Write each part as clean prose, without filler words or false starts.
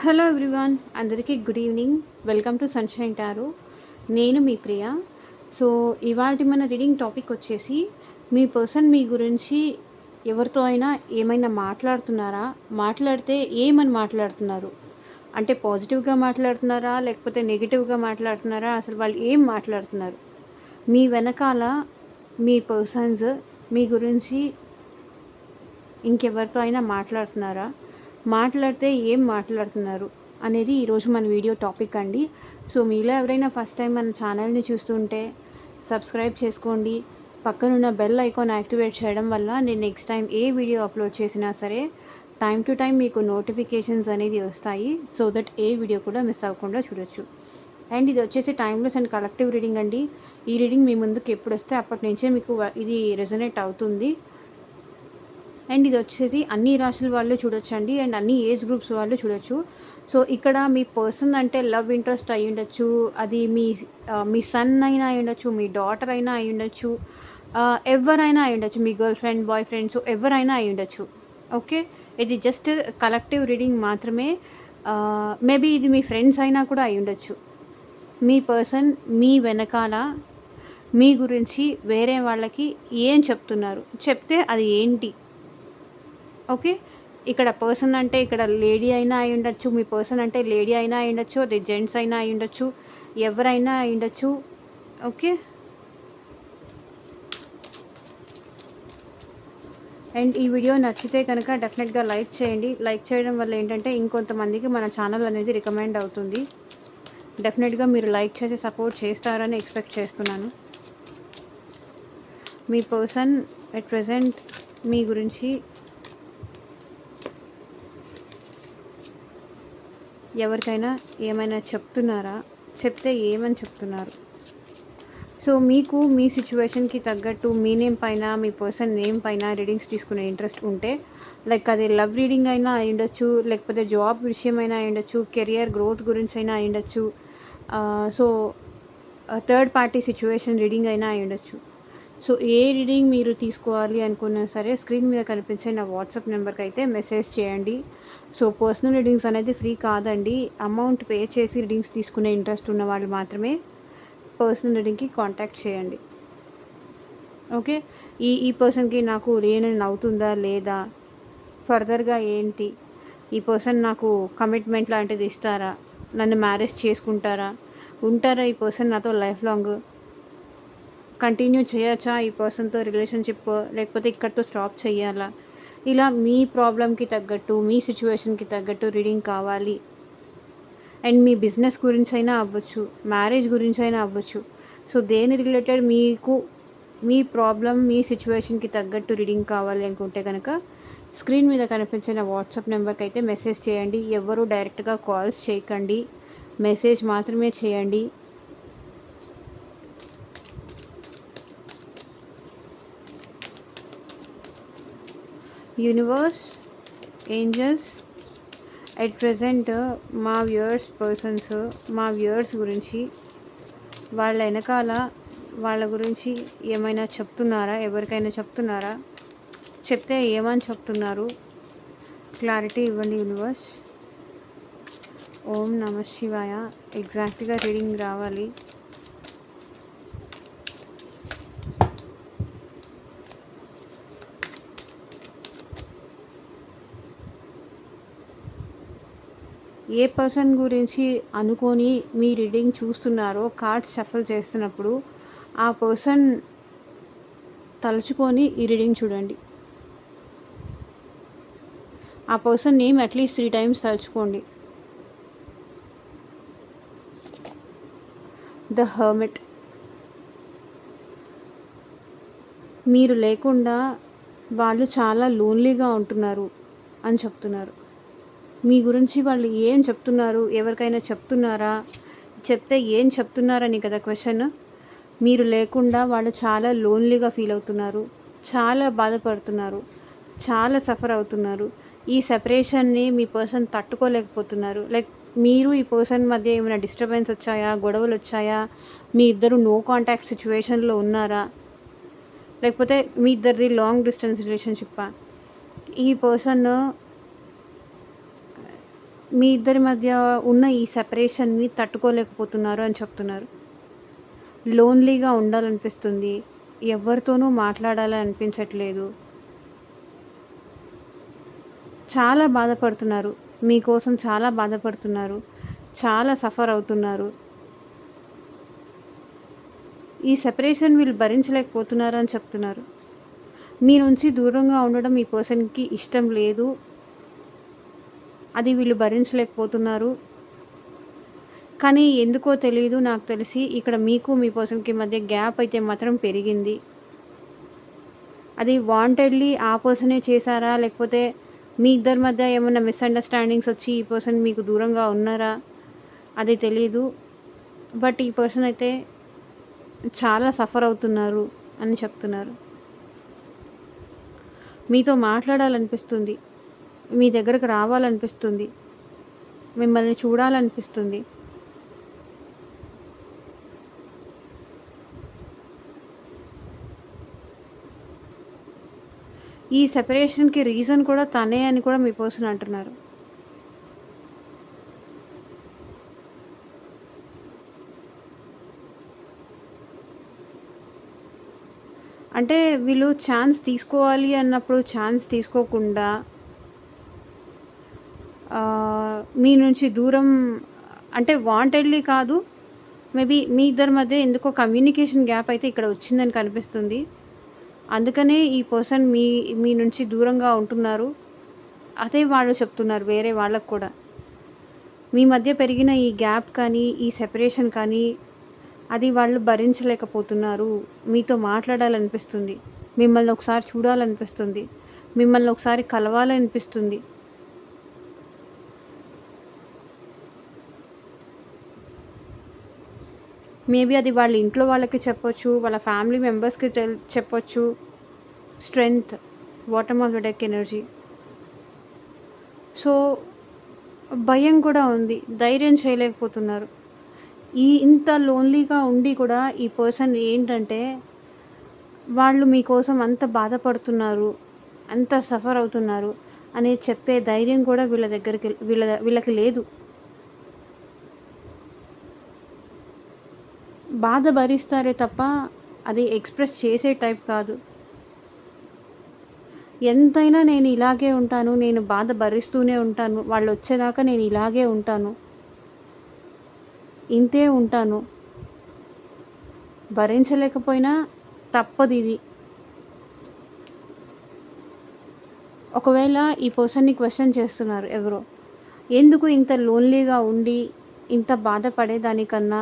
Hello everyone, అందరికీ good evening. Welcome to sunshine tarot. నేను మీ ప్రియ. So ఇవాళ మన రీడింగ్ టాపిక్ వచ్చేసి, మీ పర్సన్ మీ గురించి ఎవరితో అయినా ఏమైనా మాట్లాడుతున్నారా? మాట్లాడితే ఏమని మాట్లాడుతున్నారు? అంటే పాజిటివ్గా మాట్లాడుతున్నారా, లేకపోతే నెగిటివ్గా మాట్లాడుతున్నారా? అసలు వాళ్ళు ఏం మాట్లాడుతున్నారు? మీ వెనకాల మీ పర్సన్స్ మీ గురించి ఇంకెవరితో అయినా మాట్లాడుతున్నారా? మాట్లాడితే ఏం మాట్లాడుతున్నారు అనేది ఈరోజు మన వీడియో టాపిక్ అండి. సో మీలో ఎవరైనా ఫస్ట్ టైం మన ఛానల్ని చూస్తుంటే సబ్స్క్రైబ్ చేసుకోండి. పక్కనున్న బెల్ ఐకాన్ యాక్టివేట్ చేయడం వల్ల నేను నెక్స్ట్ టైం ఏ వీడియో అప్లోడ్ చేసినా సరే టైం టు టైం మీకు నోటిఫికేషన్స్ అనేది వస్తాయి. సో దట్ ఏ వీడియో కూడా మిస్ అవ్వకుండా చూడొచ్చు. అండ్ ఇది వచ్చేసి టైమ్లెస్ అండ్ కలెక్టివ్ రీడింగ్ అండి. ఈ రీడింగ్ మీ ముందుకు ఎప్పుడు వస్తే అప్పటి నుంచే మీకు ఇది రెజొనేట్ అవుతుంది. అండ్ ఇది వచ్చేసి అన్ని రాశుల వాళ్ళు చూడొచ్చండి, అండ్ అన్ని ఏజ్ గ్రూప్స్ వాళ్ళు చూడొచ్చు. సో ఇక్కడ మీ పర్సన్ అంటే లవ్ ఇంట్రెస్ట్ అయి ఉండొచ్చు, అది మీ సన్ అయినా అయి ఉండొచ్చు, మీ డాటర్ అయినా అయి ఉండొచ్చు, ఎవరైనా అయి ఉండొచ్చు, మీ girl friend, boy friend, so ఎవరైనా అయి ఉండొచ్చు. ఓకే, ఇది జస్ట్ కలెక్టివ్ రీడింగ్ మాత్రమే. మేబీ ఇది మీ ఫ్రెండ్స్ అయినా కూడా అయి ఉండొచ్చు. మీ పర్సన్ మీ వెనకాల మీ గురించి వేరే వాళ్ళకి ఏం చెప్తున్నారు, చెప్తే అది ఏంటి? ఓకే, ఇక్కడ పర్సన్ అంటే ఇక్కడ లేడీ అయినా అయి ఉండొచ్చు, మీ పర్సన్ అంటే లేడీ అయినా అయి ఉండొచ్చు, అది జెంట్స్ అయినా అయి ఉండొచ్చు, ఎవరైనా అయి ఉండొచ్చు. ఓకే, అండ్ ఈ వీడియో నచ్చితే కనుక డెఫినెట్గా లైక్ చేయండి. లైక్ చేయడం వల్ల ఏంటంటే ఇంకొంతమందికి మన ఛానల్ అనేది రికమెండ్ అవుతుంది. డెఫినెట్గా మీరు లైక్ చేసి సపోర్ట్ చేస్తారని ఎక్స్పెక్ట్ చేస్తున్నాను. మీ పర్సన్ ఎట్ ప్రెజెంట్ మీ గురించి ఎవరికైనా ఏమైనా చెప్తున్నారా? చెప్తే ఏమని చెప్తున్నారు? సో మీకు మీ సిచ్యువేషన్కి తగ్గట్టు మీ నేమ్ పైన, మీ పర్సన్ నేమ్ పైన రీడింగ్స్ తీసుకునే ఇంట్రెస్ట్ ఉంటే, లైక్ అది లవ్ రీడింగ్ అయినా అయి ఉండొచ్చు, లేకపోతే జాబ్ విషయమైనా అయి ఉండొచ్చు, కెరియర్ గ్రోత్ గురించి అయినా అయి ఉండొచ్చు, so third party situation reading అయినా అయి ఉండొచ్చు. సో ఏ రీడింగ్ మీరు తీసుకోవాలి అనుకున్నా సరే స్క్రీన్ మీద కనిపించే నా వాట్సాప్ నెంబర్కి అయితే మెసేజ్ చేయండి. సో పర్సనల్ రీడింగ్స్ అనేది ఫ్రీ కాదండి. అమౌంట్ పే చేసి రీడింగ్స్ తీసుకునే ఇంట్రెస్ట్ ఉన్న వాళ్ళు మాత్రమే పర్సనల్ రీడింగ్కి కాంటాక్ట్ చేయండి. ఓకే, ఈ పర్సన్కి నాకు రీయూనియన్ అవుతుందా లేదా, ఫర్దర్గా ఏంటి, ఈ పర్సన్ నాకు కమిట్మెంట్ లాంటిది ఇస్తారా, నన్ను మ్యారేజ్ చేసుకుంటారా, ఉంటారా ఈ పర్సన్ నాతో లైఫ్ లాంగ్, కంటిన్యూ చేయొచ్చా ఈ పర్సన్తో రిలేషన్షిప్, లేకపోతే ఇక్కడితో స్టాప్ చేయాలా, ఇలా మీ ప్రాబ్లంకి తగ్గట్టు, మీ సిచ్యువేషన్కి తగ్గట్టు రీడింగ్ కావాలి. అండ్ మీ బిజినెస్ గురించి అయినా అవ్వచ్చు, మ్యారేజ్ గురించి అయినా అవ్వచ్చు. సో దేని రిలేటెడ్ మీకు మీ ప్రాబ్లం, మీ సిచ్యువేషన్కి తగ్గట్టు రీడింగ్ కావాలి అనుకుంటే కనుక స్క్రీన్ మీద కనిపించిన వాట్సాప్ నెంబర్కి అయితే మెసేజ్ చేయండి. ఎవరు డైరెక్ట్గా కాల్స్ చేయకండి, మెసేజ్ మాత్రమే చేయండి. యూనివర్స్, ఏంజల్స్, అట్ ప్రజెంట్ మా వ్యూయర్స్ పర్సన్స్, మా వ్యూయర్స్ గురించి, వాళ్ళ వెనకాల వాళ్ళ గురించి ఏమైనా చెప్తున్నారా? ఎవరికైనా చెప్తున్నారా? చెప్తే ఏమని చెప్తున్నారు? క్లారిటీ ఇవ్వండి యూనివర్స్. ఓం నమ శివాయ. ఎగ్జాక్ట్గా రీడింగ్ రావాలి. ఏ పర్సన్ గురించి అనుకొని మీ రీడింగ్ చూస్తున్నారో కార్డ్స్ షఫల్ చేస్తున్నప్పుడు ఆ పర్సన్ తలుచుకొని ఈ రీడింగ్ చూడండి. ఆ పర్సన్ నేమ్ అట్లీస్ట్ 3 times తలుచుకోండి. The hermit. మీరు లేకుండా వాళ్ళు చాలా లోన్లీగా ఉంటున్నారు అని చెప్తున్నారు. మీ గురించి వాళ్ళు ఏం చెప్తున్నారు? ఎవరికైనా చెప్తున్నారా? చెప్తే ఏం చెప్తున్నారని కదా క్వశ్చన్. మీరు లేకుండా వాళ్ళు చాలా లోన్లీగా ఫీల్ అవుతున్నారు, చాలా బాధపడుతున్నారు, చాలా సఫర్ అవుతున్నారు. ఈ సెపరేషన్ని మీ పర్సన్ తట్టుకోలేకపోతున్నారు. లైక్ మీరు ఈ పర్సన్ మధ్య ఏమైనా డిస్టర్బెన్స్ వచ్చాయా, గొడవలు వచ్చాయా, మీ ఇద్దరు నో కాంటాక్ట్ సిచ్యువేషన్లో ఉన్నారా, లేకపోతే మీ ఇద్దరిది లాంగ్ డిస్టెన్స్ రిలేషన్షిప్పా? ఈ పర్సన్ మీ ఇద్దరి మధ్య ఉన్న ఈ సెపరేషన్‌ని తట్టుకోలేకపోతున్నారు అని చెప్తున్నారు. లోన్‌లీగా ఉండాలనిపిస్తుంది. ఎవ్వరితోనూ మాట్లాడాలని అనిపించట్లేదు. చాలా బాధపడుతున్నారు. మీకోసం చాలా బాధపడుతున్నారు. చాలా సఫర్ అవుతున్నారు. ఈ సెపరేషన్ వీళ్ళు భరించలేకపోతున్నారు అని చెప్తున్నారు. మీ నుంచి దూరంగా ఉండడం ఈ పర్సన్‌కి ఇష్టం లేదు. అది వీళ్ళు భరించలేకపోతున్నారు. కానీ ఎందుకో తెలీదు, నాకు తెలిసి ఇక్కడ మీకు మీ పర్సన్‌కి మధ్య గ్యాప్ అయితే మాత్రం పెరిగింది. అది వాంటెడ్‌లీ ఆ పర్సనే చేశారా? లేకపోతే మీ ఇద్దరి మధ్య ఏమన్నా మిస్‌అండర్‌స్టాండింగ్స్ వచ్చి ఈ పర్సన్ మీకు దూరంగా ఉన్నారా? అది తెలీదు. బట్ ఈ పర్సన్ అయితే చాలా సఫర్ అవుతున్నారు అని చెప్తున్నారు. మీతో మాట్లాడాలనిపిస్తుంది. మీ దగ్గరకు రావాలనిపిస్తుంది. మిమ్మల్ని చూడాలనిపిస్తుంది. ఈ సెపరేషన్‌కి రీజన్ కూడా తనే అని కూడా మీ పర్సన్ అంటున్నారు. అంటే వీళ్ళు ఛాన్స్ తీసుకోవాలి అన్నప్పుడు ఛాన్స్ తీసుకోకుండా మీ నుంచి దూరం, అంటే వాంటెడ్‌లీ కాదు. మేబీ మీ ఇద్దరి మధ్య ఎందుకో కమ్యూనికేషన్ గ్యాప్ అయితే ఇక్కడ వచ్చిందని కనిపిస్తుంది. అందుకనే ఈ పర్సన్ మీ నుంచి దూరంగా ఉంటున్నారు. అదే వాళ్ళు చెప్తున్నారు వేరే వాళ్ళకి కూడా. మీ మధ్య పెరిగిన ఈ గ్యాప్ కానీ, ఈ సెపరేషన్ కానీ అది వాళ్ళు భరించలేకపోతున్నారు. మీతో మాట్లాడాలనిపిస్తుంది. మిమ్మల్ని ఒకసారి చూడాలనిపిస్తుంది. మిమ్మల్ని ఒకసారి కలవాలనిపిస్తుంది. మేబీ అది వాళ్ళ ఇంట్లో వాళ్ళకి చెప్పొచ్చు. వాళ్ళ ఫ్యామిలీ మెంబర్స్‌కి చెప్పొచ్చు. Strength, bottom of the deck energy. So, భయం కూడా ఉంది. ధైర్యం చేయలేకపోతున్నారు. ఇంత లోన్లీగా ఉండి కూడా ఈ పర్సన్ ఏంటంటే, వాళ్ళు మీకోసం అంత బాధపడుతున్నారు, అంత సఫర్ అవుతున్నారు అని చెప్పే ధైర్యం కూడా వీళ్ళకి లేదు. బాధ భరిస్తారే తప్ప అది ఎక్స్‌ప్రెస్ చేసే టైప్ కాదు. ఎంతైనా నేను ఇలాగే ఉంటాను. నేను బాధ భరిస్తూనే ఉంటాను. వాళ్ళొచ్చేదాకా నేను ఇలాగే ఉంటాను. ఇంతే ఉంటాను. భరించలేకపోయినా తప్పదిది. ఒకవేళ ఈ పర్సన్‌ని క్వెషన్ చేస్తున్నారు ఎవరో. ఎందుకు ఇంత లోన్లీగా ఉండి, ఇంత బాధపడేదానికన్నా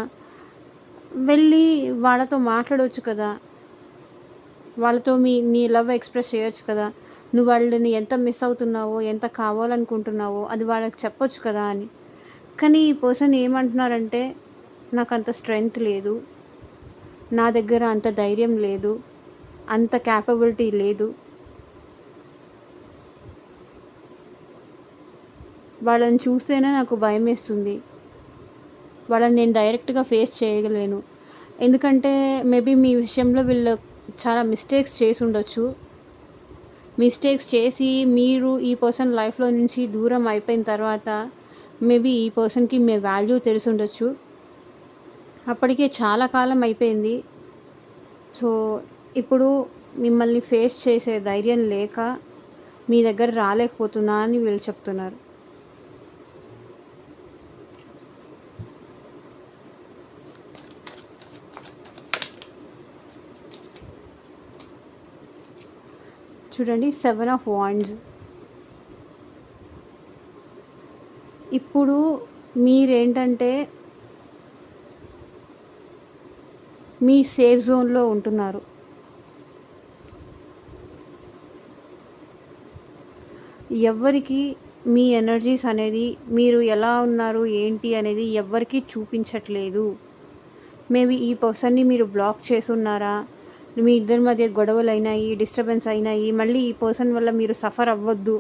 వెళ్ళి వాళ్ళతో మాట్లాడొచ్చు కదా! వాళ్ళతో నీ లవ్ ఎక్స్‌ప్రెస్ చేయొచ్చు కదా! నువ్వు వాళ్ళని ఎంత మిస్ అవుతున్నావో, ఎంత కావాలనుకుంటున్నావో అది వాళ్ళకి చెప్పొచ్చు కదా అని. కానీ ఈ పర్సన్ ఏమంటున్నారంటే, నాకంత స్ట్రెంగ్త్ లేదు. నా దగ్గర అంత ధైర్యం లేదు. అంత క్యాపబిలిటీ లేదు. వాళ్ళని చూస్తేనే నాకు భయమేస్తుంది. వాళ్ళని నేను డైరెక్ట్‌గా ఫేస్ చేయలేను. ఎందుకంటే మేబీ మీ విషయంలో వీళ్ళు చాలా మిస్టేక్స్ చేసుండొచ్చు. మిస్టేక్స్ చేసి మీరు ఈ పర్సన్ లైఫ్‌లో నుంచి దూరం అయిపోయిన తర్వాత మేబీ ఈ పర్సన్‌కి మీ వాల్యూ తెలిసుండొచ్చు. అప్పటికే చాలా కాలం అయిపోయింది. సో, ఇప్పుడు మిమ్మల్ని ఫేస్ చేసే ధైర్యం లేక మీ దగ్గర రాలేకపోతున్నా అని వీళ్ళు చెప్తున్నారు. చూడండి 7 ఆఫ్ వాండ్స్. ఇప్పుడు మీరేంటంటే మీ సేఫ్ జోన్‌లో ఉంటున్నారు. ఎవ్వరికీ మీ ఎనర్జీస్ అనేది మీరు ఎలా ఉన్నారు, ఏంటి అనేది ఎవ్వరికీ చూపించట్లేదు. మేబీ ఈ పర్సన్‌ని మీరు బ్లాక్ చేసున్నారా? మీ ఇద్దరి మధ్య గొడవలయినాయి, డిస్టర్బెన్స్ అయినాయి. మళ్ళీ ఈ పర్సన్ వల్ల మీరు సఫర్ అవ్వద్దు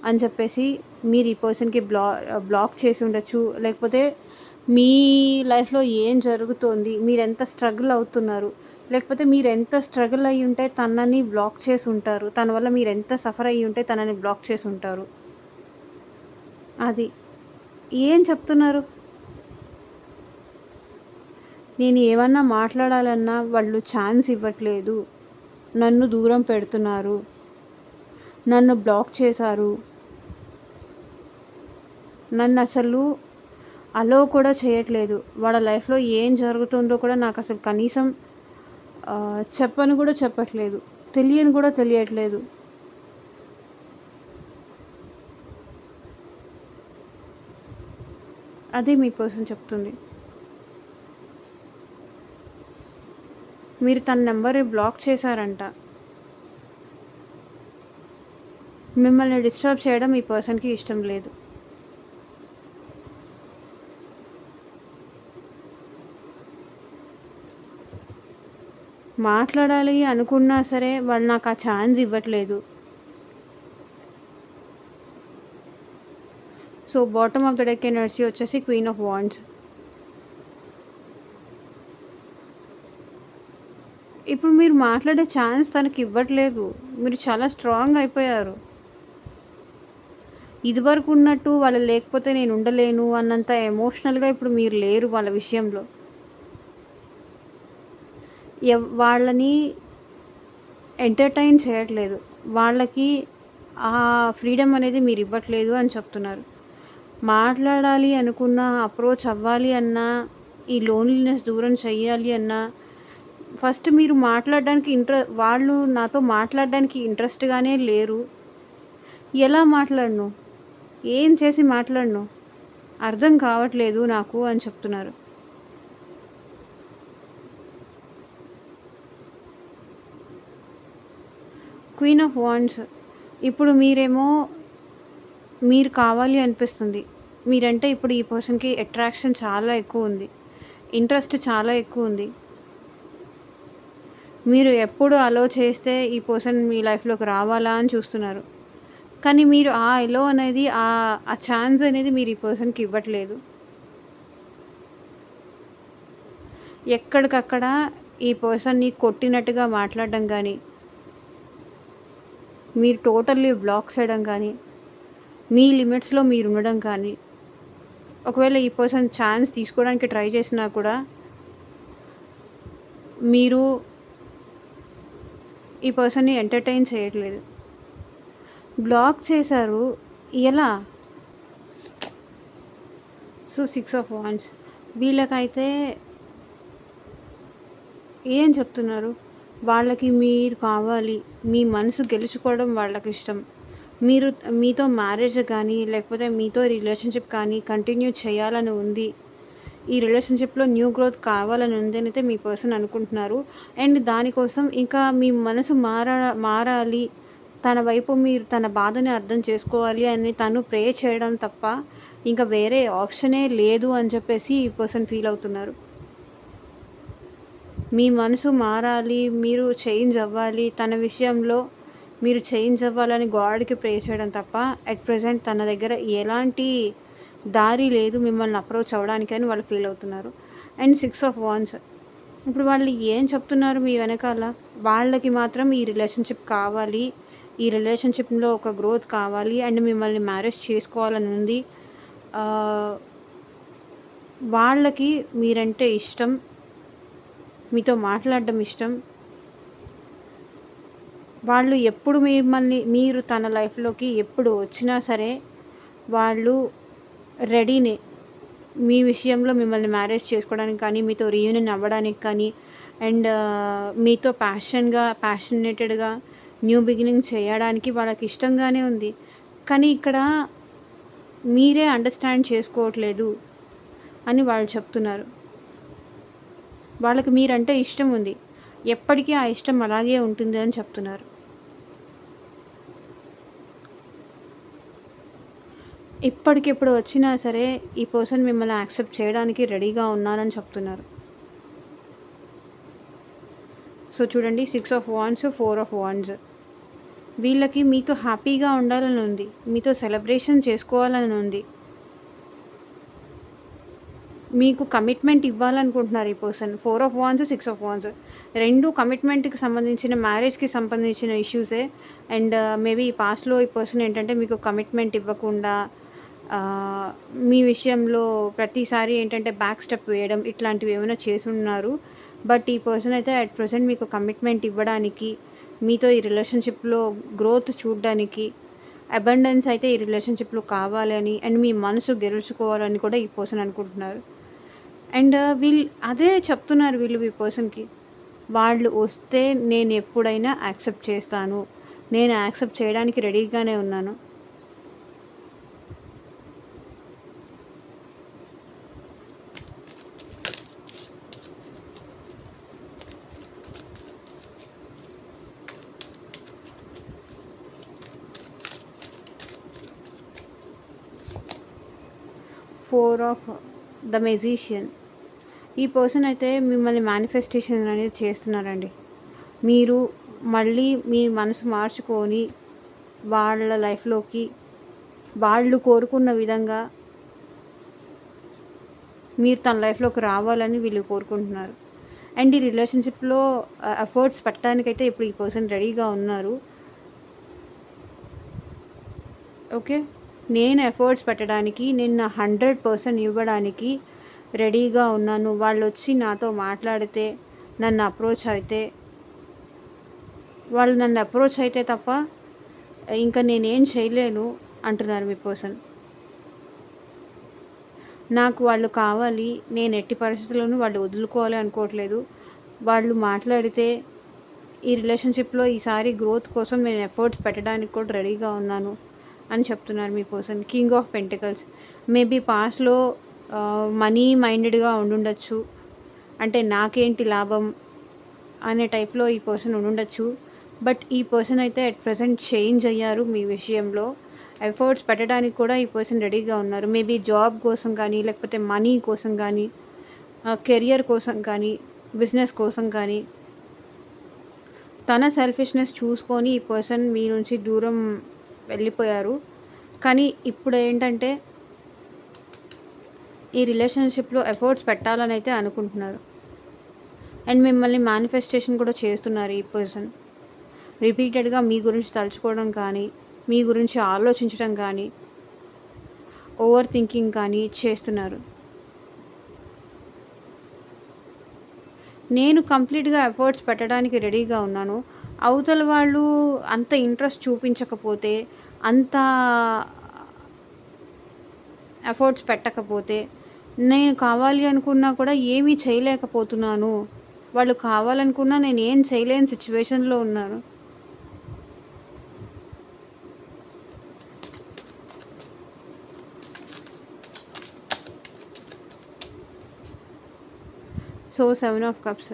అని చెప్పేసి మీరు ఈ పర్సన్‌కి బ్లాక్ చేసి ఉండొచ్చు. లేకపోతే మీ లైఫ్‌లో ఏం జరుగుతోంది? మీరెంత స్ట్రగుల్ అవుతున్నారు? లేకపోతే మీరెంత స్ట్రగుల్ అయ్యి ఉంటే తనని బ్లాక్ చేసి ఉంటారు. తన వల్ల మీరెంత సఫర్ అయ్యి ఉంటే తనని బ్లాక్ చేసి ఉంటారు. అది. ఏం చెప్తున్నారు? నేను ఏమన్నా మాట్లాడాలన్నా వాళ్ళు ఛాన్స్ ఇవ్వట్లేదు. నన్ను దూరం పెడుతున్నారు. నన్ను బ్లాక్ చేశారు. నన్నసలు అలో కూడా చేయట్లేదు. వాళ్ళ లైఫ్‌లో ఏం జరుగుతుందో కూడా నాకసలు కనీసం చెప్పను కూడా చెప్పట్లేదు. తెలియని కూడా తెలియట్లేదు. అదే మీ పర్సన్ చెప్తుంది. మీరు తన నంబర్ బ్లాక్ చేశారంట. మిమ్మల్ని డిస్టర్బ్ చేయడం మీ పర్సన్‌కి ఇష్టం లేదు. మాట్లాడాలి అనుకున్నా సరే వాళ్ళు నాకు ఆ ఛాన్స్ ఇవ్వట్లేదు. So bottom of the deck energy వచ్చేసి క్వీన్ ఆఫ్ వాండ్స్. ఇప్పుడు మీరు మాట్లాడే ఛాన్స్ తనకి ఇవ్వట్లేదు. మీరు చాలా స్ట్రాంగ్ అయిపోయారు. ఇదివరకు ఉన్నట్టు వాళ్ళు లేకపోతే నేను ఉండలేను అన్నంత ఎమోషనల్గా ఇప్పుడు మీరు లేరు వాళ్ళ విషయంలో. వాళ్ళని ఎంటర్టైన్ చేయట్లేదు. వాళ్ళకి ఆ ఫ్రీడమ్ అనేది మీరు ఇవ్వట్లేదు అని చెప్తున్నారు. మాట్లాడాలి అనుకున్నా, అప్రోచ్ అవ్వాలి అన్నా, ఈ లోన్లీనెస్ దూరం చెయ్యాలి అన్నా ఫస్ట్ మీరు మాట్లాడడానికి వాళ్ళు నాతో మాట్లాడడానికి ఇంట్రెస్ట్‌గానే లేరు. ఎలా మాట్లాడను? ఏం చేసి మాట్లాడను? అర్థం కావట్లేదు నాకు అని చెప్తున్నారు. Queen of wands. ఇప్పుడు మీరేమో మీరు కావాలి అనిపిస్తుంది. మీరంటే ఇప్పుడు ఈ పర్సన్‌కి అట్రాక్షన్ చాలా ఎక్కువ ఉంది. ఇంట్రెస్ట్ చాలా ఎక్కువ ఉంది. మీరు ఎప్పుడు అలో చేస్తే ఈ పర్సన్ మీ లైఫ్‌లోకి రావాలా అని చూస్తున్నారు. కానీ మీరు ఆ ఎలో అనేది ఆ ఛాన్స్ అనేది మీరు ఈ పర్సన్‌కి ఇవ్వట్లేదు. ఎక్కడికక్కడ ఈ పర్సన్‌ని కొట్టినట్టుగా మాట్లాడడం కానీ, మీరు టోటల్లీ బ్లాక్ చేయడం కానీ, మీ లిమిట్స్‌లో మీరు ఉండడం కానీ, ఒకవేళ ఈ పర్సన్ ఛాన్స్ తీసుకోవడానికి ట్రై చేసినా కూడా మీరు ఈ పర్సన్‌ని ఎంటర్టైన్ చేయట్లేదు. బ్లాక్ చేశారు. ఎలా? So 6 of wands. వీళ్ళకైతే ఏం చెప్తున్నారు? వాళ్ళకి మీరు కావాలి. మీ మనసు గెలుచుకోవడం వాళ్ళకిష్టం. మీరు మీతో మ్యారేజ్ కానీ, లేకపోతే మీతో రిలేషన్‌షిప్ కానీ కంటిన్యూ చేయాలని ఉంది. ఈ రిలేషన్‌షిప్‌లో న్యూ గ్రోత్ కావాలని ఉంది అనైతే మీ పర్సన్ అనుకుంటున్నారు. అండ్ దానికోసం ఇంకా మీ మనసు మారాలి. తన వైపు మీరు తన బాధని అర్థం చేసుకోవాలి అని తను ప్రే చేయడం తప్ప ఇంకా వేరే ఆప్షనే లేదు అని చెప్పేసి ఈ పర్సన్ ఫీల్ అవుతున్నారు. మీ మనసు మారాలి. మీరు చేంజ్ అవ్వాలి. తన విషయంలో మీరు చేంజ్ అవ్వాలని గాడ్‌కి ప్రే చేయడం తప్ప అట్ ప్రెజెంట్ తన దగ్గర ఎలాంటి దారి లేదు మిమ్మల్ని అప్రోచ్ అవ్వడానికని వాళ్ళు ఫీల్ అవుతున్నారు. And 6 of wands. ఇప్పుడు వాళ్ళు ఏం చెప్తున్నారు మీ వెనకాల? వాళ్ళకి మాత్రం ఈ రిలేషన్‌షిప్ కావాలి. ఈ రిలేషన్‌షిప్‌లో ఒక గ్రోత్ కావాలి అండ్ మిమ్మల్ని మ్యారేజ్ చేసుకోవాలని ఉంది. వాళ్ళకి మీరంటే ఇష్టం. మీతో మాట్లాడడం ఇష్టం. వాళ్ళు ఎప్పుడు మీరు తన లైఫ్‌లోకి ఎప్పుడు వచ్చినా సరే వాళ్ళు రెడీనే. మీ విషయంలో మిమ్మల్ని మ్యారేజ్ చేసుకోవడానికి కానీ, మీతో రీయూనియన్ అవ్వడానికి కానీ అండ్ మీతో ప్యాషనేటెడ్‌గా న్యూ బిగినింగ్ చేయడానికి వాళ్ళకి ఇష్టంగానే ఉంది. కానీ ఇక్కడ మీరే అండర్‌స్టాండ్ చేసుకోవట్లేదు అని వాళ్ళు చెప్తున్నారు. వాళ్ళకి మీరంటే ఇష్టం ఉంది. ఎప్పటికీ ఆ ఇష్టం అలాగే ఉంటుంది అని చెప్తున్నారు. ఇప్పటికిప్పుడు వచ్చినా సరే ఈ పర్సన్ మిమ్మల్ని యాక్సెప్ట్ చేయడానికి రెడీగా ఉన్నారని చెప్తున్నారు. సో చూడండి 6 ఆఫ్ వాండ్స్, 4 ఆఫ్ వాండ్స్. వీళ్ళకి మీతో హ్యాపీగా ఉండాలని ఉంది. మీతో సెలబ్రేషన్ చేసుకోవాలని ఉంది. మీకు కమిట్మెంట్ ఇవ్వాలనుకుంటున్నారు ఈ person. 4 of wands, 6 of wands. 2 కమిట్మెంట్‌కి సంబంధించిన, మ్యారేజ్‌కి సంబంధించిన ఇష్యూసే. అండ్ మేబీ పాస్ట్‌లో ఈ పర్సన్ ఏంటంటే మీకు కమిట్మెంట్ ఇవ్వకుండా మీ విషయంలో ప్రతిసారి ఏంటంటే బ్యాక్ స్టెప్ వేయడం ఇట్లాంటివి ఏమైనా చేసున్నారు. బట్ ఈ పర్సన్ అయితే అట్ ప్రెజెంట్ మీకు కమిట్మెంట్ ఇవ్వడానికి, మీతో ఈ రిలేషన్‌షిప్‌లో గ్రోత్ చూడ్డానికి, అబండెన్స్ అయితే ఈ రిలేషన్‌షిప్‌లో కావాలని అండ్ మీ మనసు గెలుచుకోవాలని కూడా ఈ పర్సన్ అనుకుంటున్నారు. అండ్ అదే చెప్తున్నారు వీళ్ళు ఈ పర్సన్‌కి. వాళ్ళు వస్తే నేనెప్పుడైనా యాక్సెప్ట్ చేస్తాను. నేను యాక్సెప్ట్ చేయడానికి రెడీగానే ఉన్నాను. Four of the magician. ఈ పర్సన్ అయితే మిమ్మల్ని మేనిఫెస్టేషన్ అనేది చేస్తున్నారండి. మీరు మళ్ళీ మీ మనసు మార్చుకొని వాళ్ళ లైఫ్‌లోకి వాళ్ళు కోరుకున్న విధంగా మీరు తన లైఫ్‌లోకి రావాలని వీళ్ళు కోరుకుంటున్నారు. అండ్ ఈ రిలేషన్‌షిప్‌లో ఎఫర్ట్స్ పెట్టడానికైతే ఇప్పుడు ఈ పర్సన్ రెడీగా ఉన్నారు. ఓకే. నేను ఎఫర్ట్స్ పెట్టడానికి, నేను నా 100% ఇవ్వడానికి రెడీగా ఉన్నాను. వాళ్ళొచ్చి నాతో మాట్లాడితే, నన్ను అప్రోచ్ అయితే వాళ్ళు నన్ను అప్రోచ్ అయితే తప్ప ఇంకా నేనేం చేయలేను అంటున్నారు మీ పర్సన్. నాకు వాళ్ళు కావాలి. నేను ఎట్టి పరిస్థితుల్లోనూ వాళ్ళు వదులుకోవాలి అనుకోవట్లేదు. వాళ్ళు మాట్లాడితే ఈ రిలేషన్‌షిప్‌లో ఈసారి గ్రోత్ కోసం నేను ఎఫర్ట్స్ పెట్టడానికి కూడా రెడీగా ఉన్నాను అని చెప్తున్నారు మీ person. King of pentacles. Maybe పాస్ట్‌లో మనీ మైండెడ్‌గా ఉండుండొచ్చు. అంటే నాకేంటి లాభం అనే టైప్‌లో ఈ పర్సన్ ఉండుండొచ్చు. బట్ ఈ పర్సన్ అయితే అట్ ప్రెజెంట్ చేంజ్ అయ్యారు మీ విషయంలో. ఎఫర్ట్స్ పెట్టడానికి కూడా ఈ పర్సన్ రెడీగా ఉన్నారు. మేబీ జాబ్ కోసం కానీ, లేకపోతే మనీ కోసం కానీ, కెరియర్ కోసం కానీ, బిజినెస్ కోసం కానీ, తన సెల్ఫిష్‌నెస్ చూసుకొని ఈ పర్సన్ మీ నుంచి దూరం వెళ్ళిపోయారు. కానీ ఇప్పుడు ఏంటంటే ఈ రిలేషన్‌షిప్‌లో ఎఫర్ట్స్ పెట్టాలని అయితే అనుకుంటున్నారు. అండ్ మిమ్మల్ని మేనిఫెస్టేషన్ కూడా చేస్తున్నారు ఈ పర్సన్. రిపీటెడ్‌గా మీ గురించి తలుచుకోవడం కానీ, మీ గురించి ఆలోచించడం కానీ, ఓవర్ థింకింగ్ కానీ చేస్తున్నారు. నేను కంప్లీట్‌గా ఎఫర్ట్స్ పెట్టడానికి రెడీగా ఉన్నాను. అవతల వాళ్ళు అంత ఇంట్రెస్ట్ చూపించకపోతే, అంత ఎఫర్ట్స్ పెట్టకపోతే, నేను కావాలి అనుకున్నా కూడా ఏమీ చేయలేకపోతున్నాను. వాళ్ళు కావాలనుకున్నా నేనేం చేయలేని సిచ్యువేషన్‌లో ఉన్నాను. So 7 of cups.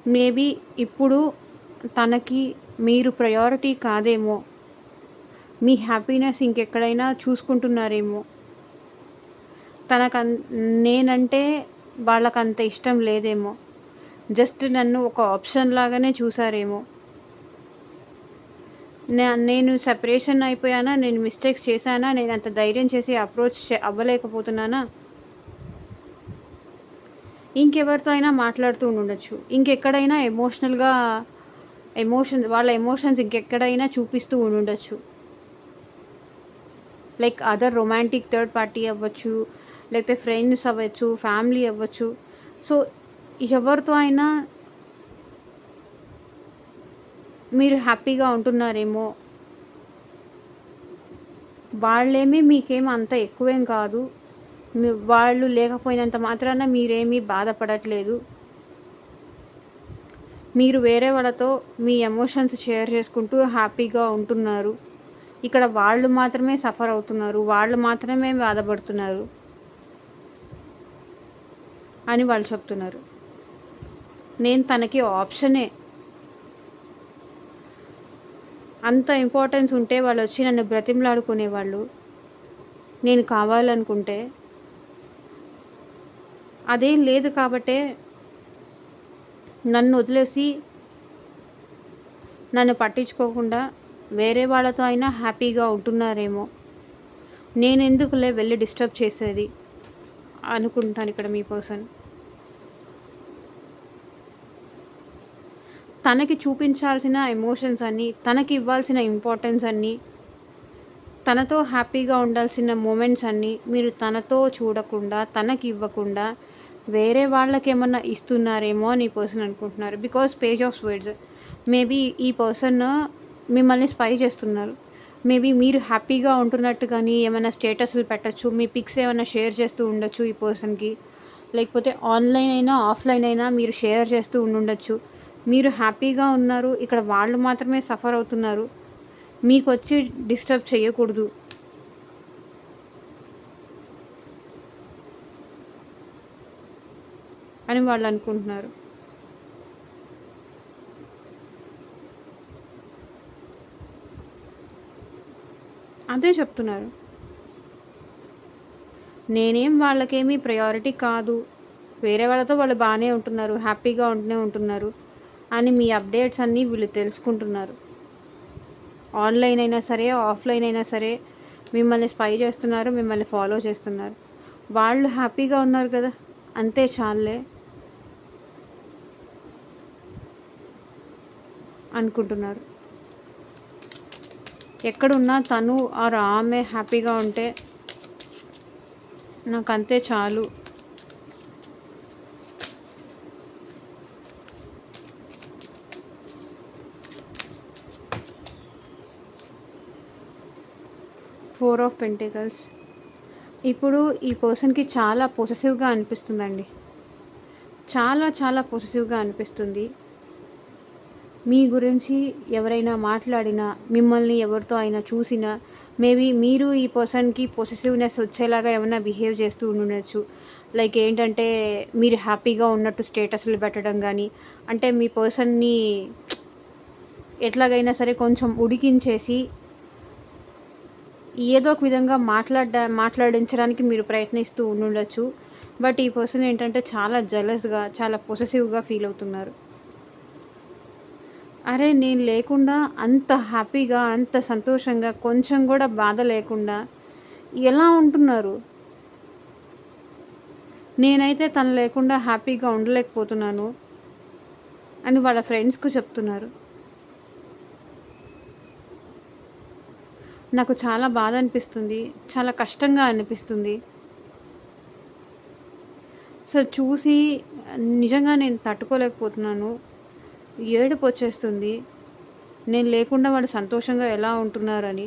మేబీ ఇప్పుడు తనకి మీరు ప్రయారిటీ కాదేమో. మీ హ్యాపీనెస్ ఇంకెక్కడైనా చూసుకుంటున్నారేమో. నేనంటే వాళ్ళకంత ఇష్టం లేదేమో. జస్ట్ నన్ను ఒక ఆప్షన్ లాగానే చూసారేమో. నేను సెపరేషన్ అయిపోయానా, నేను మిస్టేక్స్ చేశానా, నేను అంత ధైర్యం చేసి అప్రోచ్ అవ్వలేకపోతున్నానా, ఇంకెవరితో అయినా మాట్లాడుతూ ఉండొచ్చు. ఇంకెక్కడైనా వాళ్ళ ఎమోషన్స్ ఇంకెక్కడైనా చూపిస్తూ ఉండొచ్చు. Like other romantic third party అవ్వచ్చు, లేకపోతే ఫ్రెండ్స్ అవ్వచ్చు, ఫ్యామిలీ అవ్వచ్చు. సో ఎవరితో అయినా మీరు హ్యాపీగా ఉంటున్నారేమో. వాళ్ళేమీ మీకేం అంత ఎక్కువేం కాదు. వాళ్ళు లేకపోయినంత మాత్రాన మీరేమీ బాధపడట్లేదు. మీరు వేరే వాళ్ళతో మీ ఎమోషన్స్ షేర్ చేసుకుంటూ హ్యాపీగా ఉంటున్నారు. ఇక్కడ వాళ్ళు మాత్రమే సఫర్ అవుతున్నారు, వాళ్ళు మాత్రమే బాధపడుతున్నారు అని వాళ్ళు చెప్తున్నారు. నేను తనకి ఆప్షనే. అంత ఇంపార్టెన్స్ ఉంటే వాళ్ళు వచ్చి నన్ను బ్రతిమలాడుకునేవాళ్ళు నేను కావాలనుకుంటే. అదేం లేదు కాబట్టే నన్ను వదిలేసి నన్ను పట్టించుకోకుండా వేరే వాళ్ళతో అయినా హ్యాపీగా ఉంటున్నారేమో. నేనెందుకులే వెళ్ళి డిస్టర్బ్ చేసేది అనుకుంటాను ఇక్కడ మీ పర్సన్. తనకి చూపించాల్సిన ఎమోషన్స్ అన్నీ, తనకి ఇవ్వాల్సిన ఇంపార్టెన్స్ అన్నీ తనతో హ్యాపీగా ఉండాల్సిన మూమెంట్స్ అన్నీ మీరు తనతో చూడకుండా, తనకివ్వకుండా వేరే వాళ్ళకేమన్నా ఇస్తున్నారేమో అని ఈ పర్సన్ అనుకుంటున్నారు. Because page of swords. Maybe ఈ పర్సన్ మిమ్మల్ని స్పై చేస్తున్నారు. మేబీ మీరు హ్యాపీగా ఉంటున్నట్టు కానీ ఏమైనా స్టేటస్‌లు పెట్టొచ్చు. మీ పిక్స్ ఏమైనా షేర్ చేస్తూ ఉండొచ్చు ఈ పర్సన్‌కి. లేకపోతే ఆన్‌లైన్ అయినా, ఆఫ్‌లైన్ అయినా మీరు షేర్ చేస్తూ ఉండుండొచ్చు. మీరు హ్యాపీగా ఉన్నారు. ఇక్కడ వాళ్ళు మాత్రమే సఫర్ అవుతున్నారు. మీకొచ్చి డిస్టర్బ్ చేయకూడదు అని వాళ్ళు అనుకుంటున్నారు. అదే చెప్తున్నారు. నేనేం వాళ్ళకేమీ ప్రయారిటీ కాదు. వేరే వాళ్ళతో వాళ్ళు బాగానే ఉంటున్నారు. హ్యాపీగా ఉంటూనే ఉంటున్నారు అని మీ అప్డేట్స్ అన్నీ వీళ్ళు తెలుసుకుంటున్నారు. ఆన్‌లైన్ అయినా సరే, ఆఫ్‌లైన్ అయినా సరే మిమ్మల్ని స్పై చేస్తున్నారు. మిమ్మల్ని ఫాలో చేస్తున్నారు. వాళ్ళు హ్యాపీగా ఉన్నారు కదా! అంతే చాలులే అనుకుంటున్నారు. ఎక్కడున్నా తను ఆర్ ఆమె హ్యాపీగా ఉంటే నాకంతే చాలు. Four of pentacles. ఇప్పుడు ఈ పర్సన్‌కి చాలా పొసెసివ్‌గా అనిపిస్తుందండి. చాలా చాలా పొసెసివ్‌గా అనిపిస్తుంది. మీ గురించి ఎవరైనా మాట్లాడినా, మిమ్మల్ని ఎవరితో అయినా చూసినా, మేబీ మీరు ఈ పర్సన్‌కి పొసెసివ్‌నెస్ వచ్చేలాగా ఏమన్నా బిహేవ్ చేస్తూ ఉండుండొచ్చు. లైక్ ఏంటంటే, మీరు హ్యాపీగా ఉన్నట్టు స్టేటస్‌లు పెట్టడం గానీ, అంటే మీ పర్సన్‌ని ఎట్లాగైనా సరే కొంచెం ఉడికించేసి, ఏదో ఒక విధంగా మాట్లాడించడానికి మీరు ప్రయత్నిస్తూ ఉండుండొచ్చు. బట్ ఈ పర్సన్ ఏంటంటే చాలా జెలస్‌గా, చాలా పొసెసివ్‌గా ఫీల్ అవుతున్నారు. అరే! నేను లేకుండా అంత హ్యాపీగా, అంత సంతోషంగా, కొంచెం గూడా బాధ లేకుండా ఎలా ఉంటున్నారు? నేనైతే తను లేకుండా హ్యాపీగా ఉండలేకపోతున్నాను అని వాళ్ళ ఫ్రెండ్స్‌కు చెప్తున్నారు. నాకు చాలా బాధ అనిపిస్తుంది. చాలా కష్టంగా అనిపిస్తుంది. సో, చూసి నిజంగా నేను తట్టుకోలేకపోతున్నాను. ఏడుపొచ్చేస్తుంది. నేను లేకుండా వాళ్ళు సంతోషంగా ఎలా ఉంటున్నారని.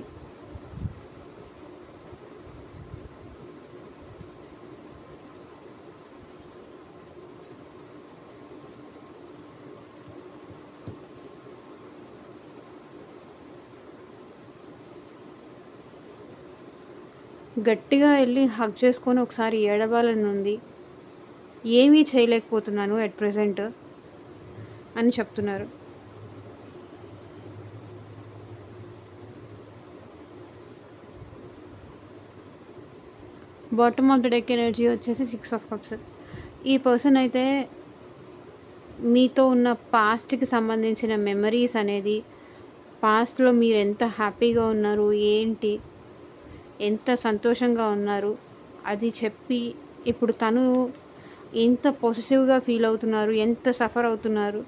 గట్టిగా ఎళ్లి హగ్ చేసుకొని ఒకసారి ఏడవాలని ఉంది. ఏమీ చేయలేకపోతున్నాను ఎట్ ప్రెజెంట్ అని చెప్తున్నారు. Bottom of the deck energy వచ్చేసి 6 ఆఫ్ కప్స్. ఈ పర్సన్ అయితే మీతో ఉన్న పాస్ట్‌కి సంబంధించిన మెమరీస్ అనేది, పాస్ట్‌లో మీరు ఎంత హ్యాపీగా ఉన్నారు, ఏంటి, ఎంత సంతోషంగా ఉన్నారు, అది చెప్పి ఇప్పుడు తను ఎంత పొసెసివ్‌గా ఫీల్ అవుతున్నారు, ఎంత సఫర్ అవుతున్నారు.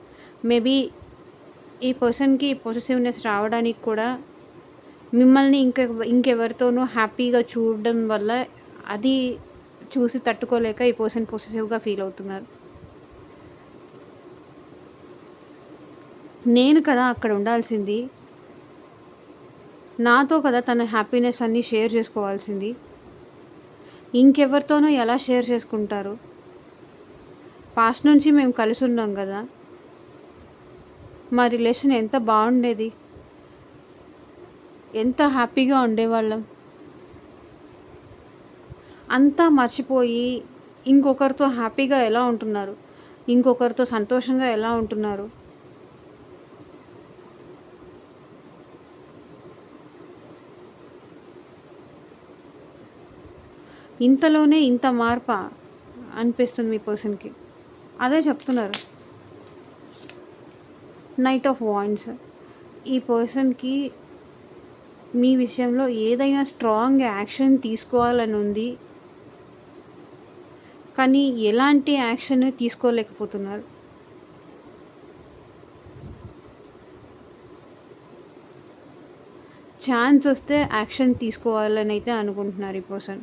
మేబీ ఈ పర్సన్‌కి పొసెసివ్‌నెస్ రావడానికి కూడా మిమ్మల్ని ఇంకెవరితోనో హ్యాపీగా చూడడం వల్ల అది చూసి తట్టుకోలేక ఈ పర్సన్ పొసెసివ్‌గా ఫీల్ అవుతున్నారు. నేను కదా అక్కడ ఉండాల్సింది. నాతో కదా తన హ్యాపీనెస్ అన్నీ షేర్ చేసుకోవాల్సింది. ఇంకెవరితోనో ఎలా షేర్ చేసుకుంటారు? పాస్ట్ నుంచి మేము కలిసున్నాం గదా! మా రిలేషన్ ఎంత బాగుండేది. ఎంత హ్యాపీగా ఉండేవాళ్ళం. అంతా మర్చిపోయి ఇంకొకరితో హ్యాపీగా ఎలా ఉంటున్నారు? ఇంకొకరితో సంతోషంగా ఎలా ఉంటున్నారు? ఇంతలోనే ఇంత మార్పా అనిపిస్తుంది మీ పర్సన్‌కి. అదే చెప్తున్నారు. Knight of wands. ఈ పర్సన్‌కి మీ విషయంలో ఏదైనా స్ట్రాంగ్ యాక్షన్ తీసుకోవాలని ఉంది. కానీ ఎలాంటి యాక్షన్ తీసుకోలేకపోతున్నారు. ఛాన్స్ వస్తే యాక్షన్ తీసుకోవాలని అయితే అనుకుంటున్నారు ఈ పర్సన్.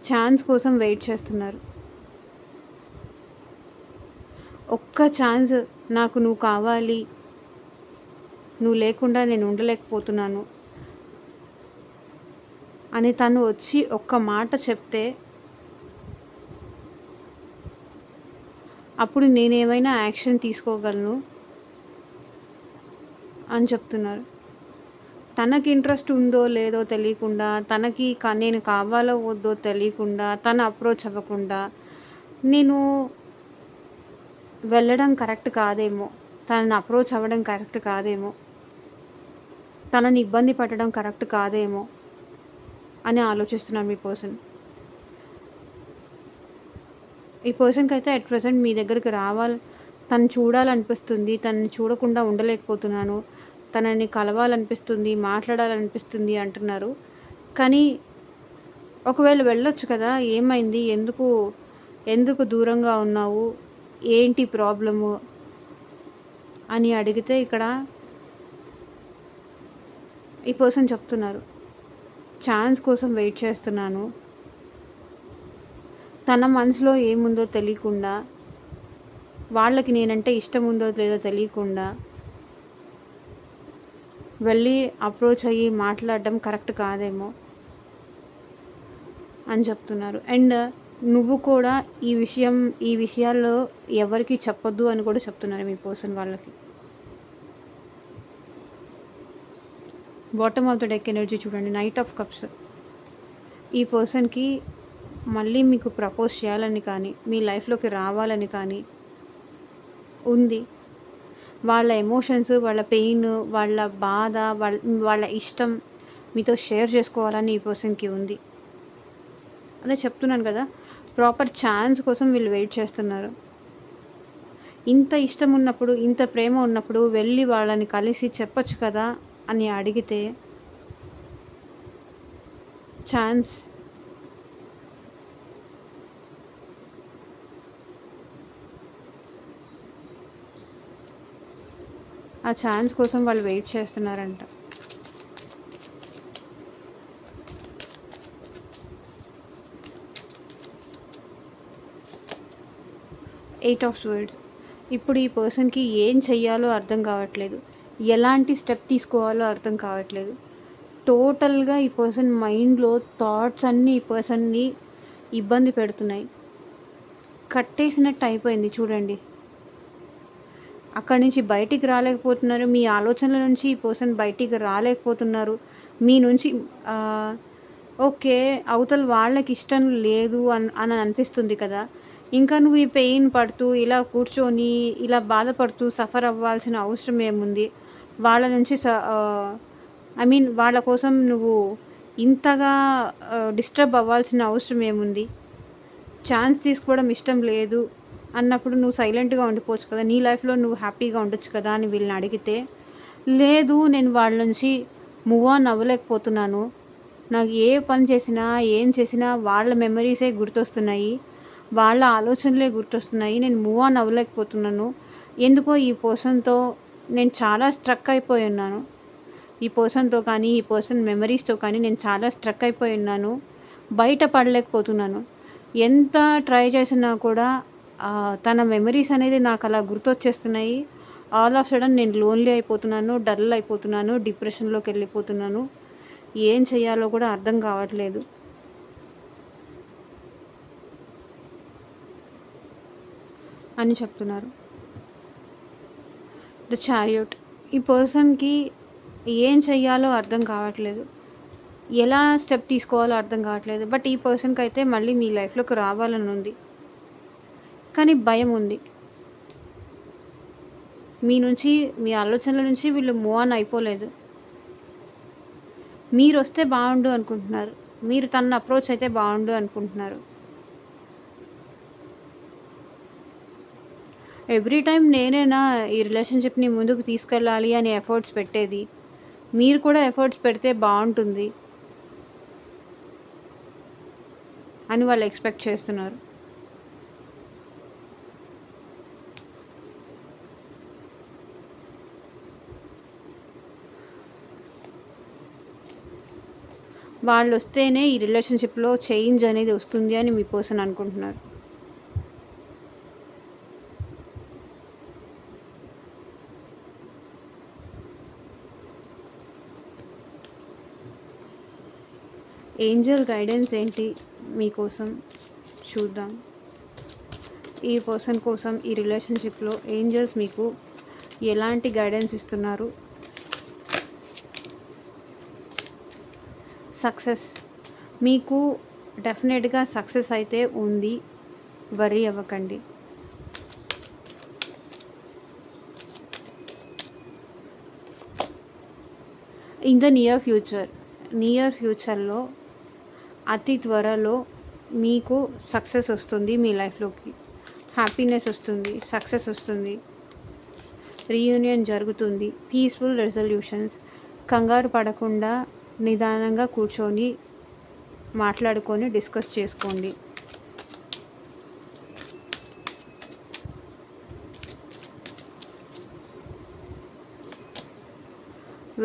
ఛాన్స్ కోసం వెయిట్ చేస్తున్నారు. ఒక్క ఛాన్స్ నాకు నువ్వు కావాలి, నువ్వు లేకుండా నేను ఉండలేకపోతున్నాను అని తను వచ్చి ఒక్క మాట చెప్తే అప్పుడు నేనేమైనా యాక్షన్ తీసుకోగలను అని చెప్తున్నారు. తనకి ఇంట్రెస్ట్ ఉందో లేదో తెలియకుండా, తనకి నేను కావాలో వద్దో తెలియకుండా, తను అప్రోచ్ అవ్వకుండా నేను వెళ్ళడం కరెక్ట్ కాదేమో, తనని అప్రోచ్ అవ్వడం కరెక్ట్ కాదేమో, తనని ఇబ్బంది పెట్టడం కరెక్ట్ కాదేమో అని ఆలోచిస్తున్నారు మీ పర్సన్. ఈ పర్సన్కి అయితే అట్ ప్రెజెంట్ మీ దగ్గరికి తను చూడాలనిపిస్తుంది, తనని చూడకుండా ఉండలేకపోతున్నాను, తనని కలవాలనిపిస్తుంది, మాట్లాడాలనిపిస్తుంది అంటున్నారు. కానీ ఒకవేళ వెళ్ళొచ్చు కదా, ఏమైంది, ఎందుకు దూరంగా ఉన్నావు, ఏంటి ప్రాబ్లము అని అడిగితే ఇక్కడ ఈ పర్సన్ చెప్తున్నారు, ఛాన్స్ కోసం వెయిట్ చేస్తున్నాను, తన మనసులో ఏముందో తెలియకుండా, వాళ్ళకి నేనంటే ఇష్టం ఉందో లేదో తెలియకుండా వెళ్ళి అప్రోచ్ అయ్యి మాట్లాడడం కరెక్ట్ కాదేమో అని చెప్తున్నారు. అండ్ నువ్వు కూడా ఈ విషయాల్లో ఎవరికి చెప్పొద్దు అని కూడా చెప్తున్నారు మీ పర్సన్ వాళ్ళకి. Bottom of the deck energy చూడండి, నైట్ ఆఫ్ కప్స్. ఈ పర్సన్కి మళ్ళీ మీకు ప్రపోజ్ చేయాలని కానీ, మీ లైఫ్లోకి రావాలని కానీ ఉంది. వాళ్ళ ఎమోషన్స్, వాళ్ళ పెయిన్, వాళ్ళ బాధ, వాళ్ళ ఇష్టం మీతో షేర్ చేసుకోవాలని ఈ పర్సన్కి ఉంది. అదే చెప్తున్నాను కదా, ప్రాపర్ ఛాన్స్ కోసం వీళ్ళు వెయిట్ చేస్తున్నారు. ఇంత ఇష్టం ఉన్నప్పుడు, ఇంత ప్రేమ ఉన్నప్పుడు వెళ్ళి వాళ్ళని కలిసి చెప్పొచ్చు కదా అని అడిగితే ఛాన్స్ ఆ ఛాన్స్ కోసం వాళ్ళు వెయిట్ చేస్తున్నారంట. Eight of swords. ఇప్పుడు ఈ పర్సన్కి ఏం చెయ్యాలో అర్థం కావట్లేదు, ఎలాంటి స్టెప్ తీసుకోవాలో అర్థం కావట్లేదు. టోటల్గా ఈ పర్సన్ మైండ్లో థాట్స్ అన్నీ ఈ పర్సన్ని ఇబ్బంది పెడుతున్నాయి. కట్టేసినట్టు అయిపోయింది చూడండి. అక్కడి నుంచి బయటికి రాలేకపోతున్నారు, మీ ఆలోచనల నుంచి ఈ పర్సన్ బయటికి రాలేకపోతున్నారు. మీ నుంచి ఓకే, అవతల వాళ్ళకి ఇష్టం లేదు అని అనిపిస్తుంది కదా, ఇంకా నువ్వు ఈ పెయిన్ పడుతూ ఇలా కూర్చొని ఇలా బాధపడుతూ సఫర్ అవ్వాల్సిన అవసరం ఏముంది, వాళ్ళ నుంచి వాళ్ళ కోసం నువ్వు ఇంతగా డిస్టర్బ్ అవ్వాల్సిన అవసరం ఏముంది, ఛాన్స్ తీసుకోవడం ఇష్టం లేదు అన్నప్పుడు నువ్వు సైలెంట్గా ఉండిపోవచ్చు కదా, నీ లైఫ్లో నువ్వు హ్యాపీగా ఉండొచ్చు కదా అని వీళ్ళని అడిగితే, లేదు నేను వాళ్ళ నుంచి మూవ్ ఆన్ అవ్వలేకపోతున్నాను, నాకు ఏ పని చేసినా ఏం చేసినా వాళ్ళ మెమరీసే గుర్తొస్తున్నాయి, వాళ్ళ ఆలోచనలే గుర్తొస్తున్నాయి, నేను మూవ్ ఆన్ అవ్వలేకపోతున్నాను, ఎందుకో ఈ పర్సన్తో నేను చాలా స్ట్రక్ అయిపోయి ఉన్నాను, ఈ పర్సన్తో కానీ ఈ పర్సన్ మెమరీస్తో కానీ నేను చాలా స్ట్రక్ అయిపోయి ఉన్నాను, బయట పడలేకపోతున్నాను, ఎంత ట్రై చేసినా కూడా తన మెమరీస్ అనేది నాకు అలా గుర్తొచ్చేస్తున్నాయి, ఆల్ ఆఫ్ సడన్ నేను లోన్లీ అయిపోతున్నాను, డల్ అయిపోతున్నాను, డిప్రెషన్లోకి వెళ్ళిపోతున్నాను, ఏం చేయాలో కూడా అర్థం కావట్లేదు అని చెప్తున్నారు. The chariot. ఈ పర్సన్కి ఏం చెయ్యాలో అర్థం కావట్లేదు, ఎలా స్టెప్ తీసుకోవాలో అర్థం కావట్లేదు. బట్ ఈ పర్సన్కి అయితే మళ్ళీ మీ లైఫ్లోకి రావాలని ఉంది, కానీ భయం ఉంది. మీ ఆలోచనల నుంచి వీళ్ళు మూవ్ ఆన్ అయిపోలేదు. మీరు వస్తే బాగుండు అనుకుంటున్నారు, మీరు తనని అప్రోచ్ అయితే బాగుండు అనుకుంటున్నారు. ఎవ్రీ టైం నేనేనా ఈ రిలేషన్షిప్ని ముందుకు తీసుకెళ్ళాలి అని ఎఫర్ట్స్ పెట్టేది, మీరు కూడా ఎఫర్ట్స్ పెడితే బాగుంటుంది అని వాళ్ళు ఎక్స్పెక్ట్ చేస్తున్నారు. వాళ్ళు వస్తేనే ఈ రిలేషన్షిప్లో చేంజ్ అనేది వస్తుంది అని మీ పర్సన్ అనుకుంటున్నారు. ఏంజల్ గైడెన్స్ ఏంటి మీకోసం చూద్దాం. ఈ పర్సన్ కోసం ఈ రిలేషన్షిప్లో ఏంజల్స్ మీకు ఎలాంటి గైడెన్స్ ఇస్తున్నారు? సక్సెస్ మీకు డెఫినెట్గా సక్సెస్ అయితే ఉంది, వరీ అవ్వకండి. ఇన్ ద నియర్ ఫ్యూచర్లో అతి త్వరలో మీకు సక్సెస్ వస్తుంది, మీ లైఫ్లోకి హ్యాపీనెస్ వస్తుంది, సక్సెస్ వస్తుంది, రీయూనియన్ జరుగుతుంది, పీస్ఫుల్ రెజల్యూషన్స్. కంగారు పడకుండా నిదానంగా కూర్చొని మాట్లాడుకొని డిస్కస్ చేసుకోండి.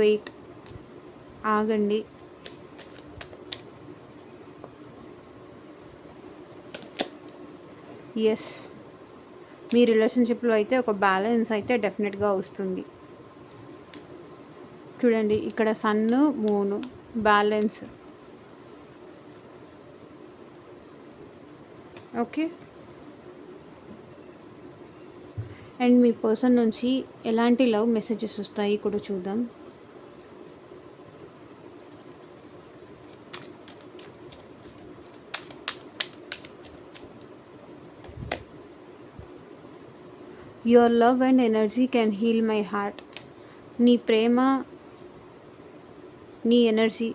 వెయిట్, ఆగండి. ఎస్, మీ రిలేషన్షిప్లో అయితే ఒక బ్యాలెన్స్ అయితే డెఫినెట్గా వస్తుంది. చూడండి, ఇక్కడ sun moon balance. Okay, and మీ పర్సన్ నుంచి ఎలాంటి లవ్ మెసేజెస్ వస్తాయి కూడా చూద్దాం. Your love and energy can heal my heart. నీ ప్రేమ, నీ ఎనర్జీ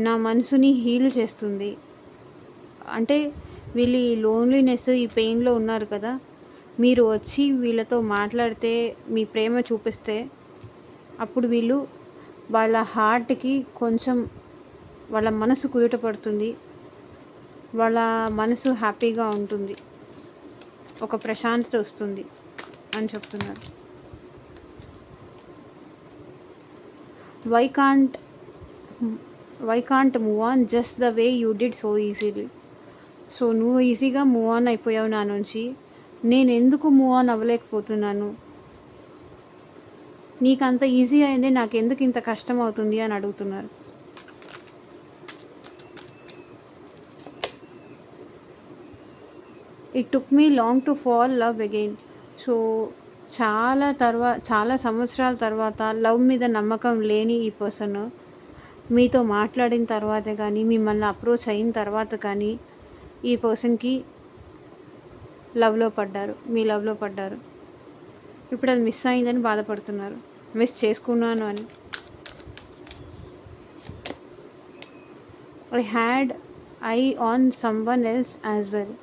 నా మనసుని హీల్ చేస్తుంది. అంటే వీళ్ళు ఈ లోన్లీనెస్, ఈ పెయిన్లో ఉన్నారు కదా, మీరు వచ్చి వీళ్ళతో మాట్లాడితే, మీ ప్రేమ చూపిస్తే, అప్పుడు వీళ్ళు వాళ్ళ హార్ట్కి కొంచెం వాళ్ళ మనసు కుదుట పడుతుంది, వాళ్ళ మనసు హ్యాపీగా ఉంటుంది, ఒక ప్రశాంతత వస్తుంది అని చెప్తున్నారు. Why can't move on just the way you did so easily. So నువ్వు ఈజీగా మూవ్ ఆన్ అయిపోయావు నా నుంచి, నేను ఎందుకు మూవ్ ఆన్ అవ్వలేకపోతున్నాను? నీకు అంత ఈజీ అయింది, నాకు ఎందుకు ఇంత కష్టం అవుతుంది అని అడుగుతున్నారు. It took me long to fall love again. So చాలా సంవత్సరాల తర్వాత లవ్ మీద నమ్మకం లేని ఈ పర్సన్ మీతో మాట్లాడిన తర్వాత కానీ, మిమ్మల్ని అప్రోచ్ అయిన తర్వాత కానీ ఈ పర్సన్కి మీ లవ్లో పడ్డారు. ఇప్పుడు అది మిస్ అయిందని బాధపడుతున్నారు, మిస్ చేసుకున్నాను అని. I had eye on someone else as well.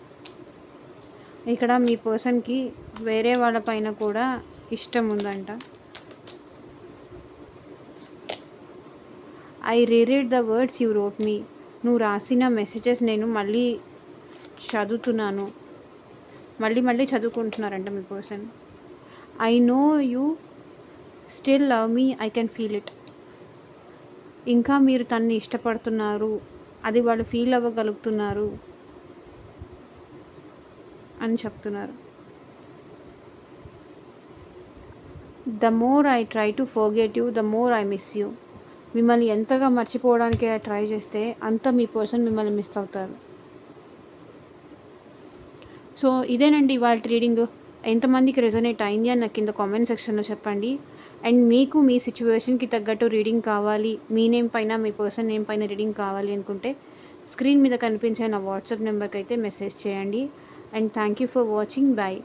ఇక్కడ మీ పర్సన్కి వేరే వాళ్ళపైన కూడా ఇష్టం ఉందంట. I reread the words you wrote me. నువ్వు రాసిన మెసేజెస్ నేను మళ్ళీ చదువుతున్నాను, మళ్ళీ చదువుకుంటున్నారంట మీ person. I know you still love me, I can feel it. ఇంకా మీరు తనని ఇష్టపడుతున్నారు, అది వాళ్ళు ఫీల్ అవ్వగలుగుతున్నారు అని చెప్తున్నారు. The more I try to forget you, the more I miss you. మిమ్మల్ని ఎంతగా మర్చిపోవడానికి ట్రై చేస్తే అంత మీ పర్సన్ మిమ్మల్ని మిస్ అవుతారు. సో ఇదేనండి ఇవాళ రీడింగ్. ఎంతమందికి రెజొనేట్ అయింది అని నాకు కింద కామెంట్ సెక్షన్లో చెప్పండి. అండ్ మీకు మీ సిచ్యువేషన్కి తగ్గట్టు రీడింగ్ కావాలి, మీ నేమ్ పైన, మీ పర్సన్ నేమ్ పైన రీడింగ్ కావాలి అనుకుంటే స్క్రీన్ మీద కనిపించే నా వాట్సాప్ నెంబర్కి అయితే మెసేజ్ చేయండి. And thank you for watching. Bye.